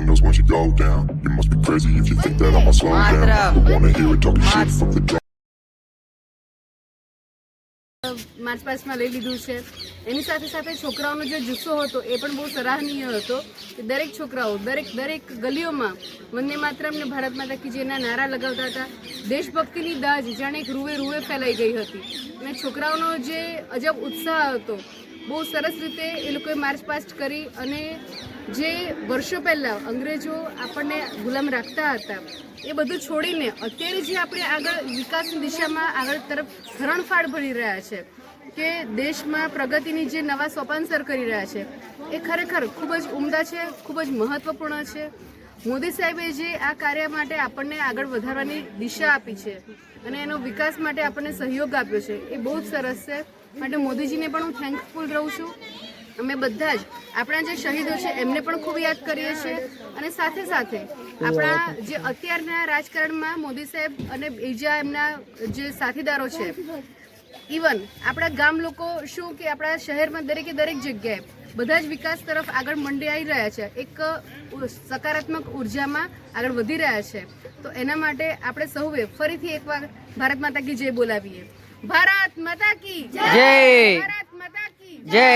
windows once you go down. You must be crazy if you think that I'ma slow down. Who wanna hear it talking shit from the drum. March પાસ્ટમાં લઈ લીધું છે. એની સાથે સાથે છોકરાઓનો જે જુસ્સો હતો એ પણ બહુ સરાહનીય હતો કે દરેક છોકરાઓ દરેક ગલીઓમાં વંદે માતરમ ને ભારત માતા કી જયના નારા લગાવતા હતા. દેશભક્તિની દાજ જાણે એક રૂએ રૂએ ફેલાઈ ગઈ હતી અને છોકરાઓનો જે અજબ ઉત્સાહ હતો બહુ સરસ રીતે એ લોકોએ માર્ચ પાસ્ટ કરી અને જે વર્ષો પહેલાં અંગ્રેજો આપણને ગુલામ રાખતા હતા એ બધું છોડીને અત્યારે જે આપણે આગળ વિકાસની દિશામાં આગળ તરફ હરણફાળ ભરી રહ્યા છે કે દેશમાં પ્રગતિની જે નવા સોપાન સર કરી રહ્યા છે એ ખરેખર ખૂબ જ ઉમદા છે, ખૂબ જ મહત્વપૂર્ણ છે. મોદી સાહેબે જે આ કાર્ય માટે આપણને આગળ વધારવાની દિશા આપી છે અને એનો વિકાસ માટે આપણને સહયોગ આપ્યો છે એ બહુ જ સરસ છે. માટે મોદીજીને પણ હું થેન્કફુલ રહું છું. અમે બધા જ આપણા જે શહીદો છે એમને પણ ખૂબ યાદ કરીએ છીએ અને સાથે સાથે આપણા જે અત્યારના રાજકારણમાં મોદી સાહેબ અને બીજા એમના જે સાથીદારો છે ઇવન આપણા ગામ લોકો શું કે આપણા શહેરમાં દરેકે દરેક જગ્યાએ બધા જ વિકાસ તરફ આગળ મંડાઈ રહ્યા છે, એક સકારાત્મક ઉર્જામાં આગળ વધી રહ્યા છે. તો એના માટે આપણે સૌએ ફરીથી એકવાર ભારત માતા કી જય બોલાવીએ. ભારત માતા કી જય, ભારત માતા કી જય,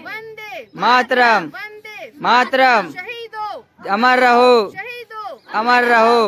વંદે માતરમ, વંદે માતરમ, શહીદો અમર રહો, શહીદો અમર રહો.